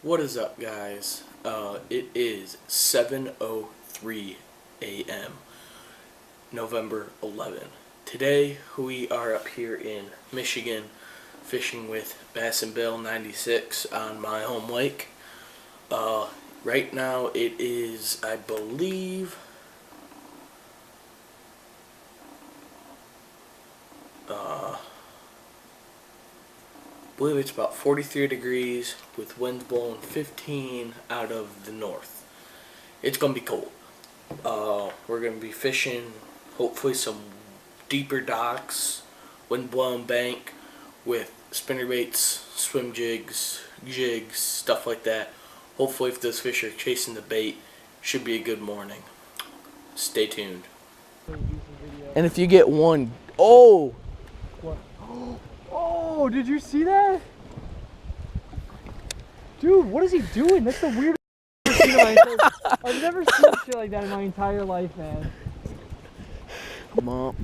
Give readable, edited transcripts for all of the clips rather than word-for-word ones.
What is up, guys? It is 7:03 a.m. November 11. Today we are up here in Michigan fishing with Bass and Bill 96 on my home lake. Right now it is, I believe, it's about 43 degrees with winds blowing 15 out of the north. It's going to be cold. We're going to be fishing hopefully some deeper docks, wind blown bank with spinnerbaits, swim jigs, stuff like that. Hopefully if those fish are chasing the bait, should be a good morning. Stay tuned. And if you get one, oh! What? Oh, did you see that? Dude, what is he doing? That's the weirdest thing I've never seen shit like that in my entire life, man. Come on.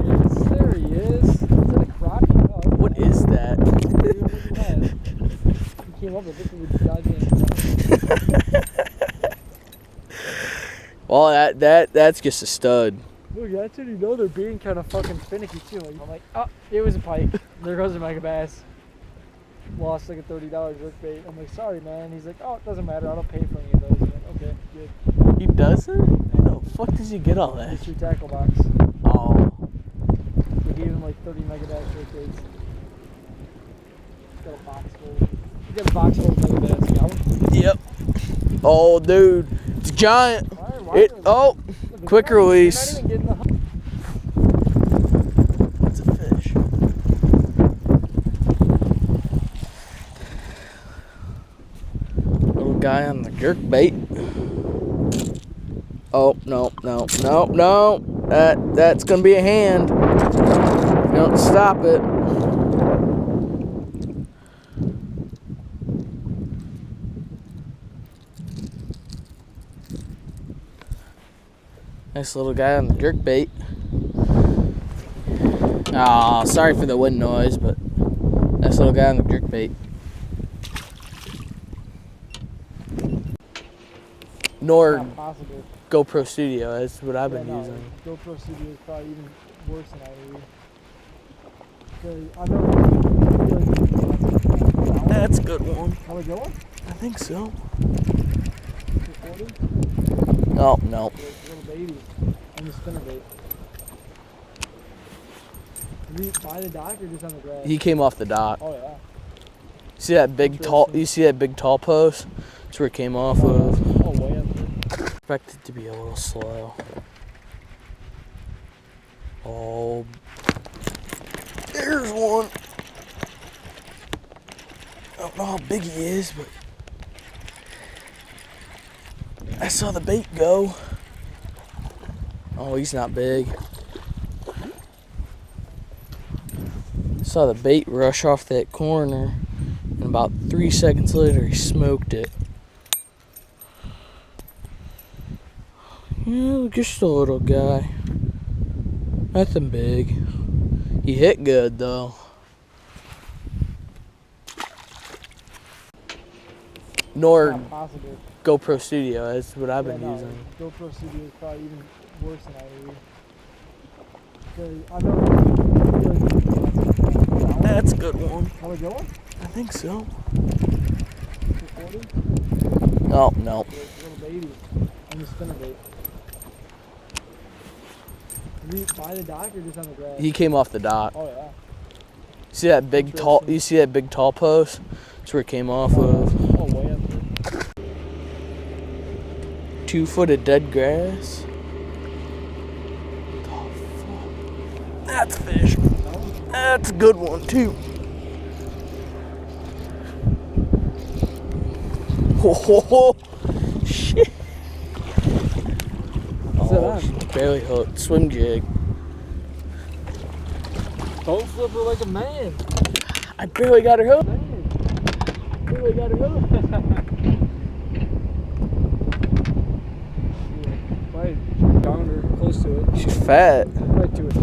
Yes, there he is. Is that a crappie? Oh, what is that? He came up with this with goddamn. Well, that's just a stud. Look, that's when you know they're being kind of fucking finicky too. Like, I'm like, oh, it was a pike. There goes the mega bass. Lost like a $30 jerkbait. I'm like, sorry, man. He's like, oh, it doesn't matter. I don't pay for any of those. I'm like, okay, good. He doesn't? How the fuck does he get all that? Mystery tackle box. Oh. We gave him like 30 mega bass jerkbaits. Got a box full. We got a box full of mega bass. Got one? Yep. Oh, dude, it's giant. Oh, quick release. Not even getting the hook. That's a fish. Little guy on the jerk bait. Oh, no. That's gonna be a hand. Don't stop it. Nice little guy on the jerk bait. Oh, sorry for the wind noise, but nice little guy on the jerk bait. Nor GoPro Studio, that's what I've been using. GoPro Studio is probably even worse than I read. That's a good one. Are we going? I think so. Recording? Oh, no. Little baby on the spinnerbait. Did he by the dock or just on the grass? He came off the dock. Oh yeah. See that big tall? You see that big tall post? That's where it came off of. Oh, way up there. Expect it to be a little slow. Oh, there's one. I don't know how big he is, but I saw the bait go. Oh, he's not big. Saw the bait rush off that corner, and about 3 seconds later, he smoked it. Yeah, just a little guy. Nothing big. He hit good, though. Nor GoPro Studio, that's what I've been using. GoPro Studio is probably even worse than I read. That's a good one. Are we going? I think so. Recording? Oh, no. Little baby on the spinnerbait. Did he by the dock or just on the grass? He came off the dock. Oh yeah. See that big tall? You see that big tall post? That's where it came off of. Oh, way up there. 2 foot of dead grass. Oh, fuck. That's a fish. That's a good one too. Oh, shit. Oh, she's barely hooked. Swim jig. Don't flip her like a man. I barely got her hooked. Barely got her hooked. Right down her, close to it. She's fat. Right to it.